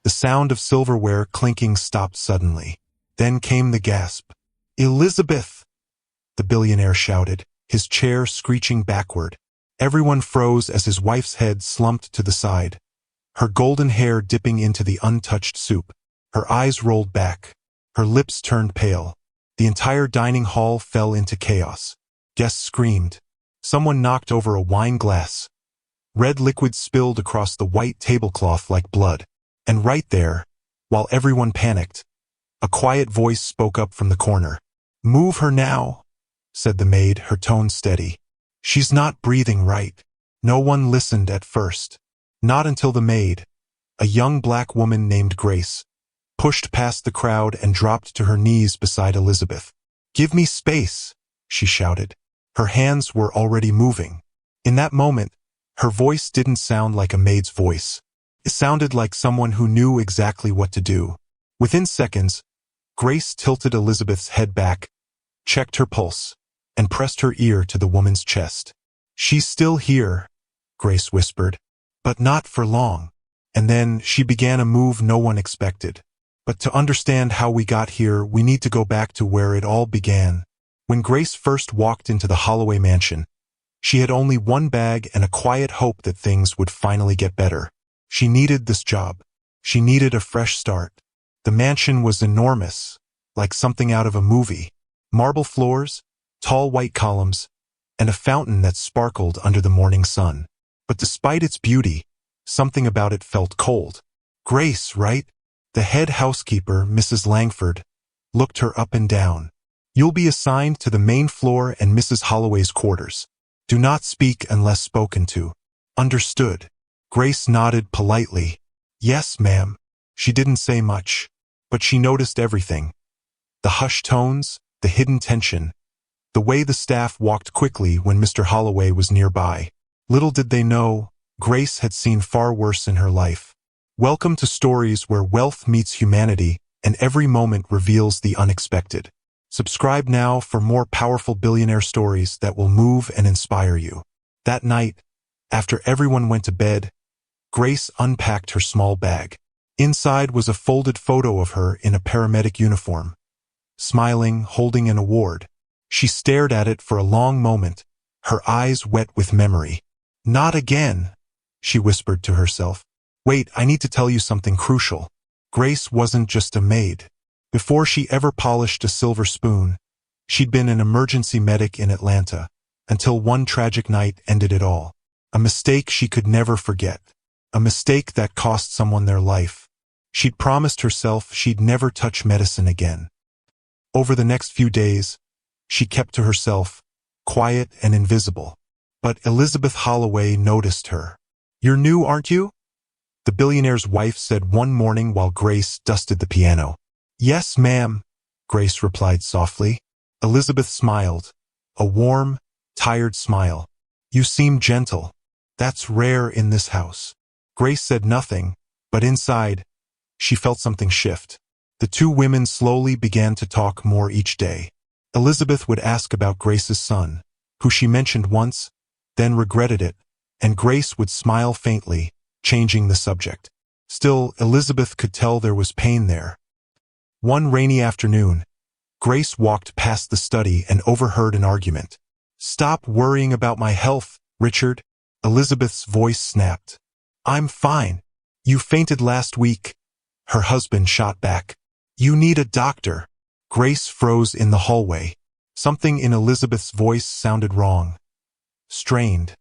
The sound of silverware clinking stopped suddenly. Then came the gasp. "Elizabeth!" the billionaire shouted, his chair screeching backward. Everyone froze as his wife's head slumped to the side, her golden hair dipping into the untouched soup. Her eyes rolled back. Her lips turned pale. The entire dining hall fell into chaos. Guests screamed. Someone knocked over a wine glass. Red liquid spilled across the white tablecloth like blood. And right there, while everyone panicked, a quiet voice spoke up from the corner. "Move her now," said the maid, her tone steady. "She's not breathing right." No one listened at first. Not until the maid, a young black woman named Grace, pushed past the crowd and dropped to her knees beside Elizabeth. "Give me space," she shouted. Her hands were already moving. In that moment, her voice didn't sound like a maid's voice. It sounded like someone who knew exactly what to do. Within seconds, Grace tilted Elizabeth's head back, checked her pulse, and pressed her ear to the woman's chest. "She's still here," Grace whispered, "but not for long." And then she began a move no one expected. But to understand how we got here, we need to go back to where it all began. When Grace first walked into the Holloway mansion, she had only one bag and a quiet hope that things would finally get better. She needed this job. She needed a fresh start. The mansion was enormous, like something out of a movie. Marble floors, tall white columns, and a fountain that sparkled under the morning sun. But despite its beauty, something about it felt cold. "Grace, right?" The head housekeeper, Mrs. Langford, looked her up and down. "You'll be assigned to the main floor and Mrs. Holloway's quarters. Do not speak unless spoken to." "Understood." Grace nodded politely. "Yes, ma'am." She didn't say much, but she noticed everything. The hushed tones, the hidden tension, the way the staff walked quickly when Mr. Holloway was nearby. Little did they know, Grace had seen far worse in her life. Welcome to stories where wealth meets humanity and every moment reveals the unexpected. Subscribe now for more powerful billionaire stories that will move and inspire you. That night, after everyone went to bed, Grace unpacked her small bag. Inside was a folded photo of her in a paramedic uniform, smiling, holding an award. She stared at it for a long moment, her eyes wet with memory. "Not again," she whispered to herself. "Wait, I need to tell you something crucial." Grace wasn't just a maid. Before she ever polished a silver spoon, she'd been an emergency medic in Atlanta, until one tragic night ended it all. A mistake she could never forget. A mistake that cost someone their life. She'd promised herself she'd never touch medicine again. Over the next few days, she kept to herself, quiet and invisible. But Elizabeth Holloway noticed her. "You're new, aren't you?" the billionaire's wife said one morning while Grace dusted the piano. "Yes, ma'am," Grace replied softly. Elizabeth smiled, a warm, tired smile. "You seem gentle. That's rare in this house." Grace said nothing, but inside, she felt something shift. The two women slowly began to talk more each day. Elizabeth would ask about Grace's son, who she mentioned once, then regretted it, and Grace would smile faintly, changing the subject. Still, Elizabeth could tell there was pain there. One rainy afternoon, Grace walked past the study and overheard an argument. "Stop worrying about my health, Richard," Elizabeth's voice snapped. "I'm fine. You fainted last week," her husband shot back. "You need a doctor." Grace froze in the hallway. Something in Elizabeth's voice sounded wrong. Strained,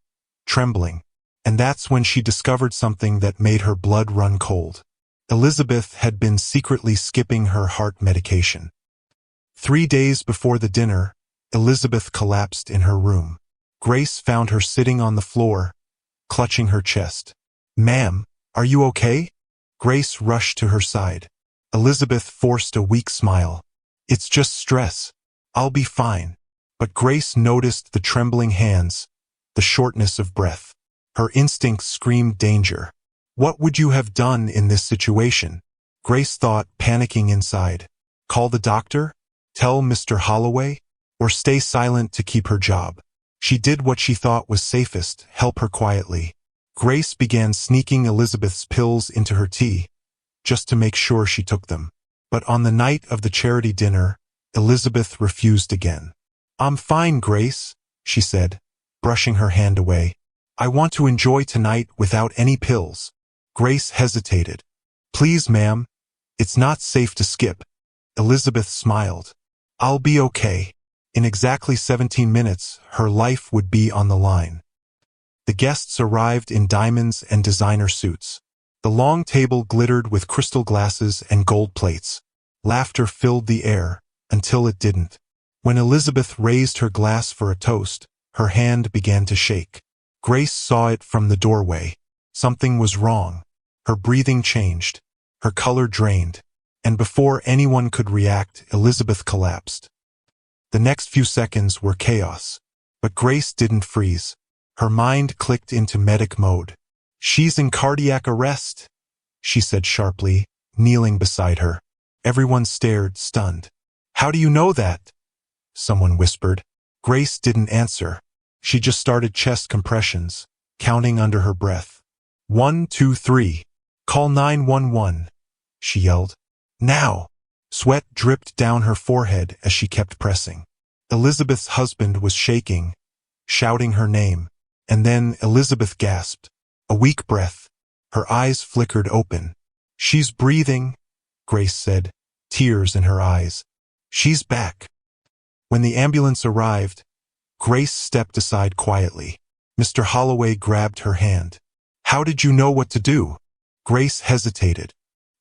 trembling. And that's when she discovered something that made her blood run cold. Elizabeth had been secretly skipping her heart medication. 3 days before the dinner, Elizabeth collapsed in her room. Grace found her sitting on the floor, clutching her chest. "Ma'am, are you okay?" Grace rushed to her side. Elizabeth forced a weak smile. "It's just stress. I'll be fine." But Grace noticed the trembling hands, the shortness of breath. Her instincts screamed danger. What would you have done in this situation? Grace thought, panicking inside. Call the doctor? Tell Mr. Holloway? Or stay silent to keep her job? She did what she thought was safest, help her quietly. Grace began sneaking Elizabeth's pills into her tea, just to make sure she took them. But on the night of the charity dinner, Elizabeth refused again. "I'm fine, Grace," she said, brushing her hand away. "I want to enjoy tonight without any pills." Grace hesitated. "Please, ma'am, it's not safe to skip." Elizabeth smiled. "I'll be okay." In exactly 17 minutes, her life would be on the line. The guests arrived in diamonds and designer suits. The long table glittered with crystal glasses and gold plates. Laughter filled the air, until it didn't. When Elizabeth raised her glass for a toast, her hand began to shake. Grace saw it from the doorway. Something was wrong. Her breathing changed. Her color drained. And before anyone could react, Elizabeth collapsed. The next few seconds were chaos. But Grace didn't freeze. Her mind clicked into medic mode. "She's in cardiac arrest," she said sharply, kneeling beside her. Everyone stared, stunned. "How do you know that?" someone whispered. Grace didn't answer. She just started chest compressions, counting under her breath. 1, 2, 3. "Call 911, she yelled. "Now!" Sweat dripped down her forehead as she kept pressing. Elizabeth's husband was shaking, shouting her name. And then Elizabeth gasped. A weak breath. Her eyes flickered open. "She's breathing," Grace said, tears in her eyes. "She's back." When the ambulance arrived, Grace stepped aside quietly. Mr. Holloway grabbed her hand. "How did you know what to do?" Grace hesitated.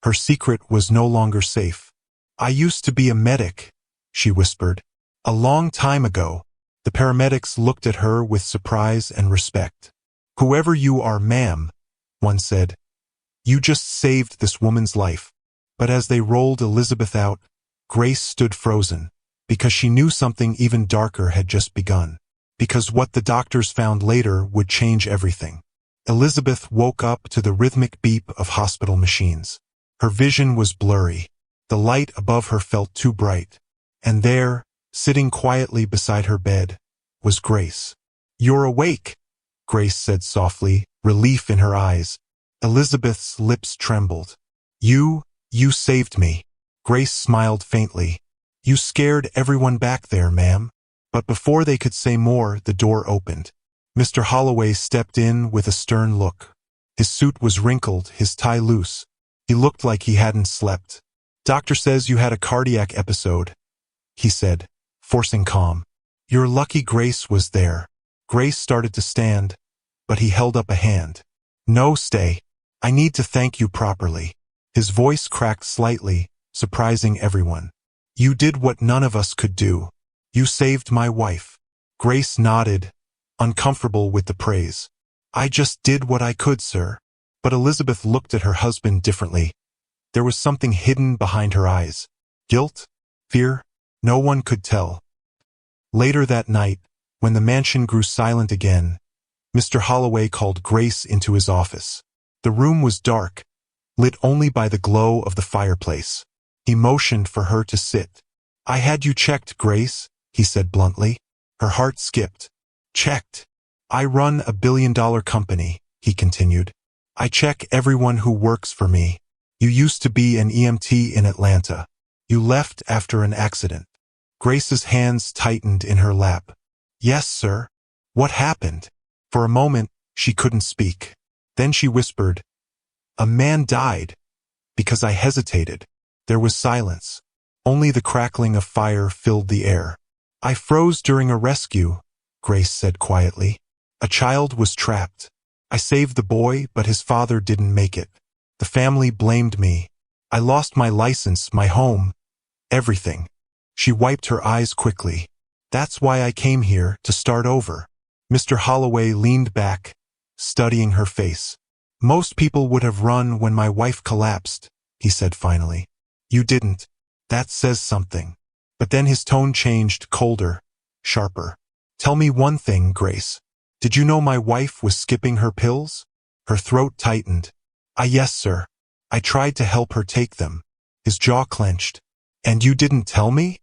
Her secret was no longer safe. "I used to be a medic," she whispered. "A long time ago." The paramedics looked at her with surprise and respect. "Whoever you are, ma'am," one said, "you just saved this woman's life." But as they rolled Elizabeth out, Grace stood frozen, because she knew something even darker had just begun. Because what the doctors found later would change everything. Elizabeth woke up to the rhythmic beep of hospital machines. Her vision was blurry. The light above her felt too bright. And there, sitting quietly beside her bed, was Grace. "You're awake," Grace said softly, relief in her eyes. Elizabeth's lips trembled. You saved me." Grace smiled faintly. "You scared everyone back there, ma'am." But before they could say more, the door opened. Mr. Holloway stepped in with a stern look. His suit was wrinkled, his tie loose. He looked like he hadn't slept. "Doctor says you had a cardiac episode," he said, forcing calm. "You're lucky Grace was there." Grace started to stand, but he held up a hand. "No, stay. I need to thank you properly." His voice cracked slightly, surprising everyone. "You did what none of us could do. You saved my wife." Grace nodded, uncomfortable with the praise. "I just did what I could, sir." But Elizabeth looked at her husband differently. There was something hidden behind her eyes. Guilt? Fear? No one could tell. Later that night, when the mansion grew silent again, Mr. Holloway called Grace into his office. The room was dark, lit only by the glow of the fireplace. He motioned for her to sit. "I had you checked, Grace," he said bluntly. Her heart skipped. "Checked? I run a billion-dollar company," he continued. "I check everyone who works for me. You used to be an EMT in Atlanta. You left after an accident." Grace's hands tightened in her lap. "Yes, sir." "What happened?" For a moment, she couldn't speak. Then she whispered, "A man died." Because I hesitated. There was silence. Only the crackling of fire filled the air. "I froze during a rescue," Grace said quietly. "A child was trapped. I saved the boy, but his father didn't make it. The family blamed me. I lost my license, my home, everything." She wiped her eyes quickly. "That's why I came here, to start over." Mr. Holloway leaned back, studying her face. "Most people would have run when my wife collapsed," he said finally. "You didn't. That says something." But then his tone changed, colder, sharper. "Tell me one thing, Grace. Did you know my wife was skipping her pills?" Her throat tightened. Yes, sir. I tried to help her take them." His jaw clenched. "And you didn't tell me?"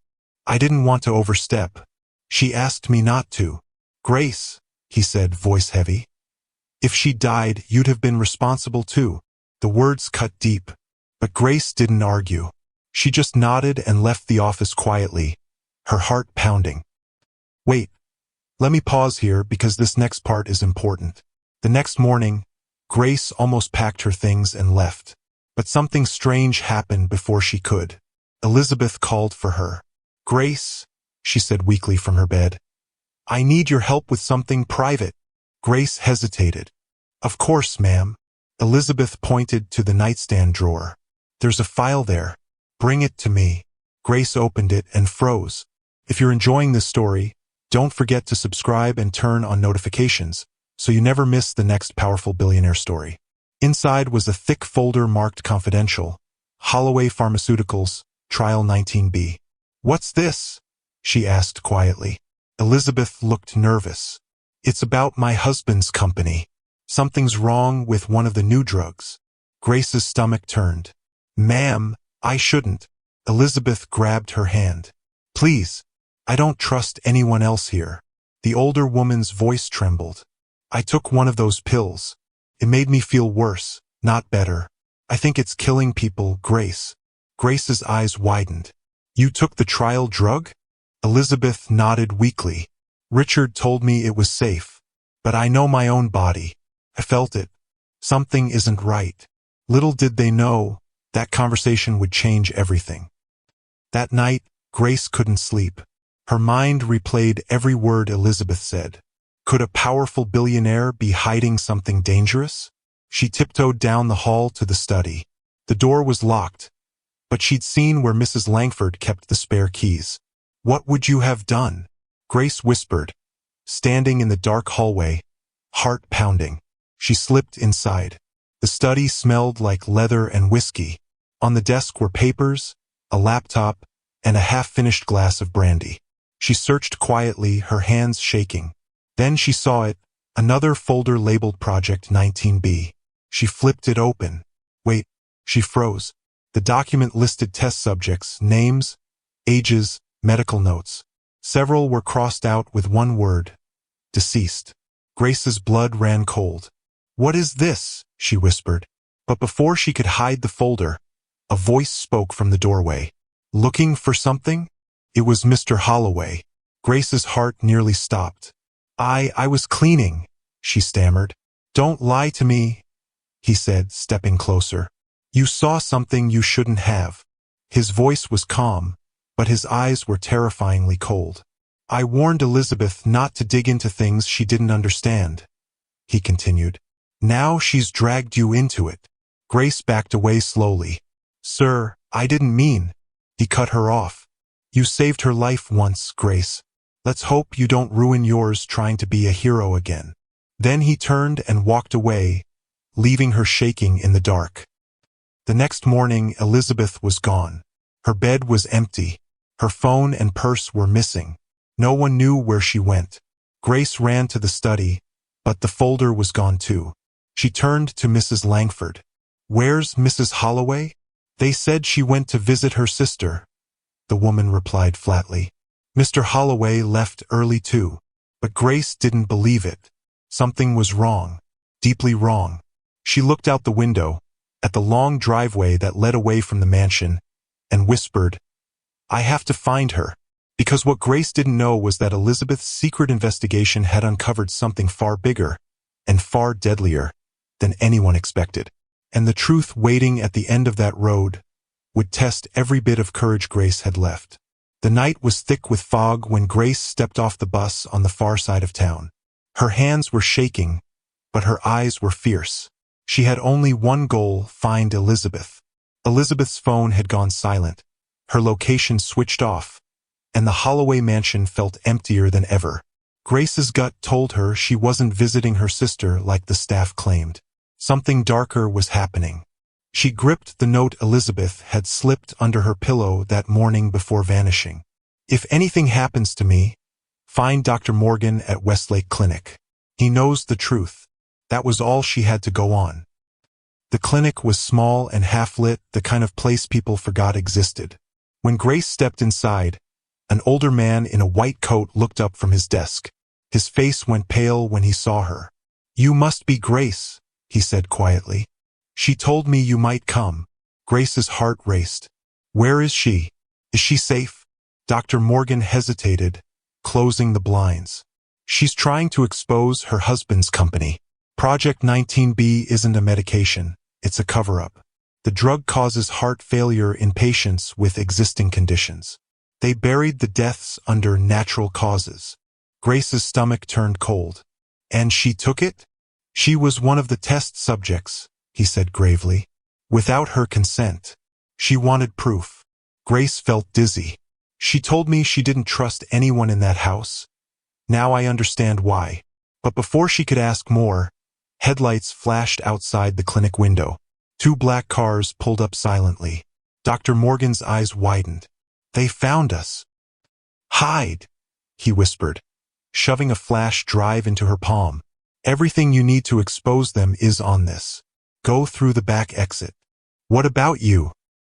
"I didn't want to overstep. She asked me not to." "Grace," he said, voice heavy. "If she died, you'd have been responsible too." The words cut deep. But Grace didn't argue. She just nodded and left the office quietly, her heart pounding. Wait, let me pause here because this next part is important. The next morning, Grace almost packed her things and left. But something strange happened before she could. Elizabeth called for her. Grace, she said weakly from her bed. I need your help with something private. Grace hesitated. Of course, ma'am. Elizabeth pointed to the nightstand drawer. There's a file there. Bring it to me. Grace opened it and froze. If you're enjoying this story, don't forget to subscribe and turn on notifications so you never miss the next powerful billionaire story. Inside was a thick folder marked confidential. Holloway Pharmaceuticals, Trial 19B. What's this? She asked quietly. Elizabeth looked nervous. It's about my husband's company. Something's wrong with one of the new drugs. Grace's stomach turned. Ma'am, I shouldn't. Elizabeth grabbed her hand. Please, I don't trust anyone else here. The older woman's voice trembled. I took one of those pills. It made me feel worse, not better. I think it's killing people, Grace. Grace's eyes widened. You took the trial drug? Elizabeth nodded weakly. Richard told me it was safe. But I know my own body. I felt it. Something isn't right. Little did they know, that conversation would change everything. That night, Grace couldn't sleep. Her mind replayed every word Elizabeth said. Could a powerful billionaire be hiding something dangerous? She tiptoed down the hall to the study. The door was locked, but she'd seen where Mrs. Langford kept the spare keys. What would you have done? Grace whispered, standing in the dark hallway, heart pounding. She slipped inside. The study smelled like leather and whiskey. On the desk were papers, a laptop, and a half-finished glass of brandy. She searched quietly, her hands shaking. Then she saw it, another folder labeled Project 19B. She flipped it open. Wait, she froze. The document listed test subjects, names, ages, medical notes. Several were crossed out with one word, deceased. Grace's blood ran cold. What is this? She whispered. But before she could hide the folder, a voice spoke from the doorway. Looking for something? It was Mr. Holloway. Grace's heart nearly stopped. I was cleaning, she stammered. Don't lie to me, he said, stepping closer. You saw something you shouldn't have. His voice was calm, but his eyes were terrifyingly cold. I warned Elizabeth not to dig into things she didn't understand, he continued. Now she's dragged you into it. Grace backed away slowly. Sir, I didn't mean. He cut her off. You saved her life once, Grace. Let's hope you don't ruin yours trying to be a hero again. Then he turned and walked away, leaving her shaking in the dark. The next morning, Elizabeth was gone. Her bed was empty. Her phone and purse were missing. No one knew where she went. Grace ran to the study, but the folder was gone too. She turned to Mrs. Langford. Where's Mrs. Holloway? They said she went to visit her sister, the woman replied flatly. Mr. Holloway left early too, but Grace didn't believe it. Something was wrong, deeply wrong. She looked out the window, at the long driveway that led away from the mansion, and whispered, I have to find her. Because what Grace didn't know was that Elizabeth's secret investigation had uncovered something far bigger and far deadlier than anyone expected. And the truth waiting at the end of that road would test every bit of courage Grace had left. The night was thick with fog when Grace stepped off the bus on the far side of town. Her hands were shaking, but her eyes were fierce. She had only one goal: find Elizabeth. Elizabeth's phone had gone silent, her location switched off, and the Holloway mansion felt emptier than ever. Grace's gut told her she wasn't visiting her sister like the staff claimed. Something darker was happening. She gripped the note Elizabeth had slipped under her pillow that morning before vanishing. If anything happens to me, find Dr. Morgan at Westlake Clinic. He knows the truth. That was all she had to go on. The clinic was small and half-lit, the kind of place people forgot existed. When Grace stepped inside, an older man in a white coat looked up from his desk. His face went pale when he saw her. You must be Grace, he said quietly. She told me you might come. Grace's heart raced. Where is she? Is she safe? Dr. Morgan hesitated, closing the blinds. She's trying to expose her husband's company. Project 19B isn't a medication, it's a cover-up. The drug causes heart failure in patients with existing conditions. They buried the deaths under natural causes. Grace's stomach turned cold. And she took it? She was one of the test subjects, he said gravely. Without her consent. She wanted proof. Grace felt dizzy. She told me she didn't trust anyone in that house. Now I understand why. But before she could ask more, headlights flashed outside the clinic window. 2 black cars pulled up silently. Dr. Morgan's eyes widened. They found us. Hide, he whispered, shoving a flash drive into her palm. Everything you need to expose them is on this. Go through the back exit. What about you?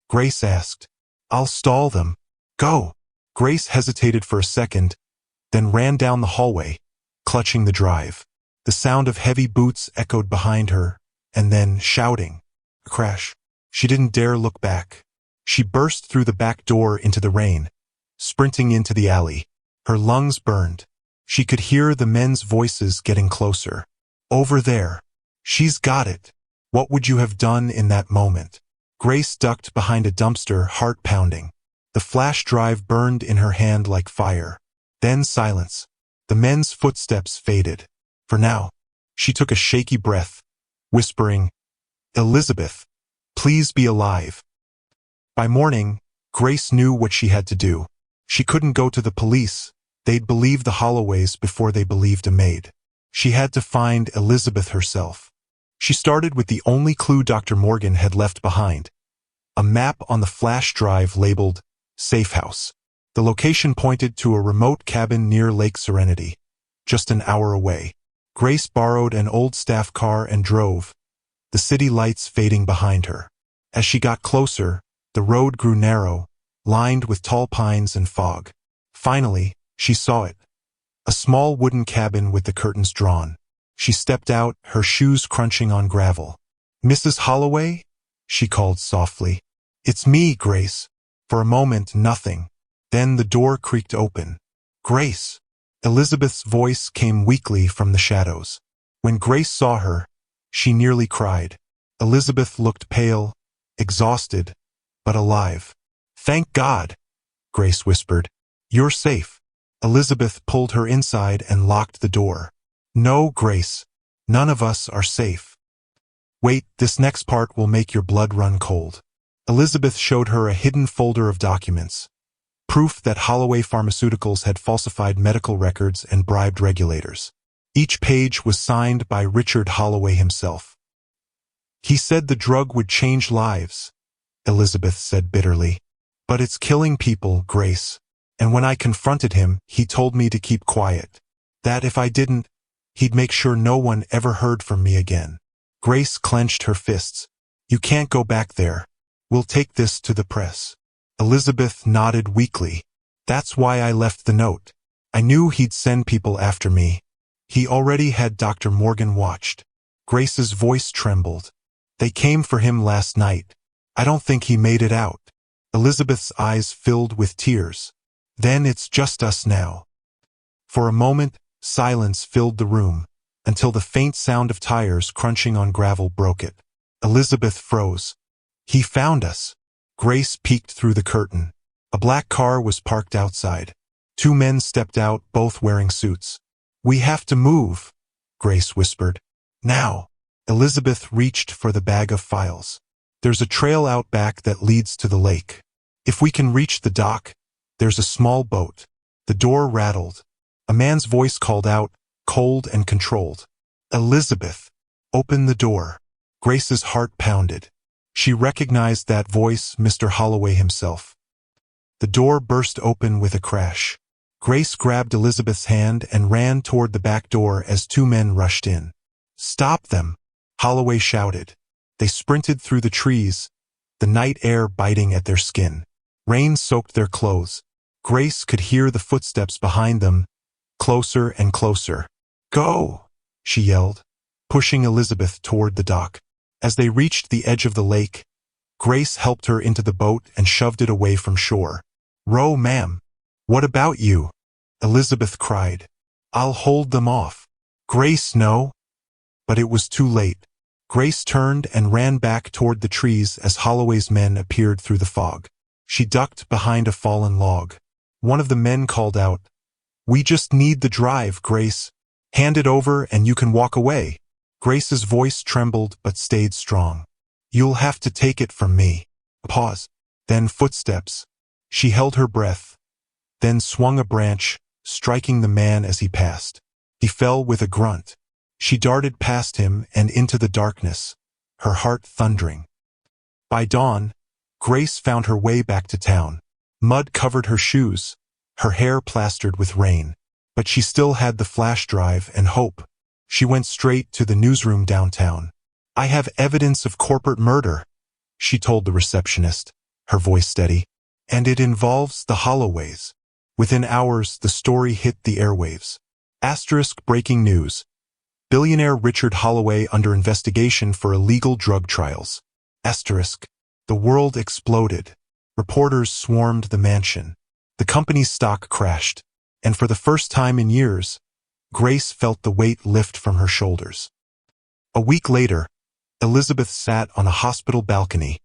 Grace asked. I'll stall them. Go. Grace hesitated for a second, then ran down the hallway, clutching the drive. The sound of heavy boots echoed behind her, and then shouting. A crash. She didn't dare look back. She burst through the back door into the rain, sprinting into the alley. Her lungs burned. She could hear the men's voices getting closer. Over there. She's got it. What would you have done in that moment? Grace ducked behind a dumpster, heart pounding. The flash drive burned in her hand like fire. Then silence. The men's footsteps faded. For now, she took a shaky breath, whispering, Elizabeth, please be alive. By morning, Grace knew what she had to do. She couldn't go to the police. They'd believe the Holloways before they believed a maid. She had to find Elizabeth herself. She started with the only clue Dr. Morgan had left behind. A map on the flash drive labeled Safe House. The location pointed to a remote cabin near Lake Serenity, just an hour away. Grace borrowed an old staff car and drove, the city lights fading behind her. As she got closer, the road grew narrow, lined with tall pines and fog. Finally, she saw it. A small wooden cabin with the curtains drawn. She stepped out, her shoes crunching on gravel. Mrs. Holloway? She called softly. It's me, Grace. For a moment, nothing. Then the door creaked open. Grace! Elizabeth's voice came weakly from the shadows. When Grace saw her, she nearly cried. Elizabeth looked pale, exhausted, but alive. Thank God, Grace whispered. You're safe. Elizabeth pulled her inside and locked the door. No, Grace. None of us are safe. Wait, this next part will make your blood run cold. Elizabeth showed her a hidden folder of documents. Proof that Holloway Pharmaceuticals had falsified medical records and bribed regulators. Each page was signed by Richard Holloway himself. He said the drug would change lives, Elizabeth said bitterly. But it's killing people, Grace. And when I confronted him, he told me to keep quiet. That if I didn't, he'd make sure no one ever heard from me again. Grace clenched her fists. You can't go back there. We'll take this to the press. Elizabeth nodded weakly. That's why I left the note. I knew he'd send people after me. He already had Dr. Morgan watched. Grace's voice trembled. They came for him last night. I don't think he made it out. Elizabeth's eyes filled with tears. Then it's just us now. For a moment, silence filled the room, until the faint sound of tires crunching on gravel broke it. Elizabeth froze. He found us. Grace peeked through the curtain. A black car was parked outside. 2 men stepped out, both wearing suits. We have to move, Grace whispered. Now. Elizabeth reached for the bag of files. There's a trail out back that leads to the lake. If we can reach the dock, there's a small boat. The door rattled. A man's voice called out, cold and controlled. Elizabeth, open the door. Grace's heart pounded. She recognized that voice, Mr. Holloway himself. The door burst open with a crash. Grace grabbed Elizabeth's hand and ran toward the back door as 2 men rushed in. Stop them, Holloway shouted. They sprinted through the trees, the night air biting at their skin. Rain soaked their clothes. Grace could hear the footsteps behind them, closer and closer. Go, she yelled, pushing Elizabeth toward the dock. As they reached the edge of the lake, Grace helped her into the boat and shoved it away from shore. "Row, ma'am." "What about you?" Elizabeth cried. "I'll hold them off." "Grace, no." But it was too late. Grace turned and ran back toward the trees as Holloway's men appeared through the fog. She ducked behind a fallen log. One of the men called out, "We just need the drive, Grace. Hand it over and you can walk away." Grace's voice trembled but stayed strong. "You'll have to take it from me." A pause. Then footsteps. She held her breath, then swung a branch, striking the man as he passed. He fell with a grunt. She darted past him and into the darkness, her heart thundering. By dawn, Grace found her way back to town. Mud covered her shoes, her hair plastered with rain. But she still had the flash drive and hope. She went straight to the newsroom downtown. "I have evidence of corporate murder," she told the receptionist, her voice steady. "And it involves the Holloways." Within hours, the story hit the airwaves. Asterisk breaking news. Billionaire Richard Holloway under investigation for illegal drug trials. Asterisk. The world exploded. Reporters swarmed the mansion. The company's stock crashed. And for the first time in years, Grace felt the weight lift from her shoulders. A week later, Elizabeth sat on a hospital balcony,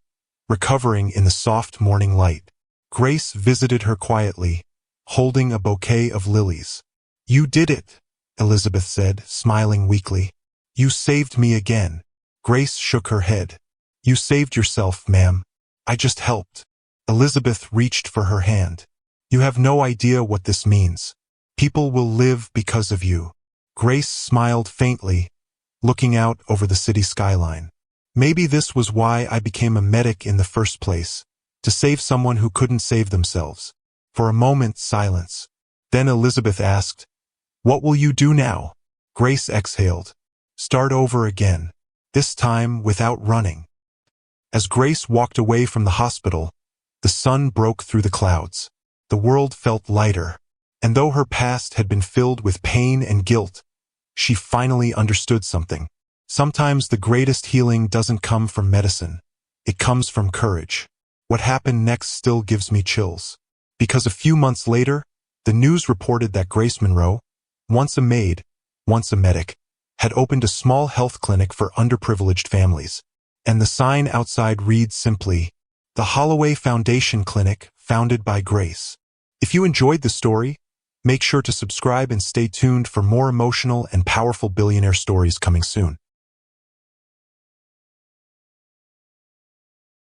recovering in the soft morning light. Grace visited her quietly, holding a bouquet of lilies. "You did it," Elizabeth said, smiling weakly. "You saved me again." Grace shook her head. "You saved yourself, ma'am. I just helped." Elizabeth reached for her hand. "You have no idea what this means. People will live because of you." Grace smiled faintly, looking out over the city skyline. "Maybe this was why I became a medic in the first place, to save someone who couldn't save themselves." For a moment, silence. Then Elizabeth asked, "What will you do now?" Grace exhaled. "Start over again. This time without running." As Grace walked away from the hospital, the sun broke through the clouds. The world felt lighter, and though her past had been filled with pain and guilt, she finally understood something. Sometimes the greatest healing doesn't come from medicine. It comes from courage. What happened next still gives me chills. Because a few months later, the news reported that Grace Monroe, once a maid, once a medic, had opened a small health clinic for underprivileged families. And the sign outside reads simply, "The Holloway Foundation Clinic, founded by Grace." If you enjoyed the story, make sure to subscribe and stay tuned for more emotional and powerful billionaire stories coming soon.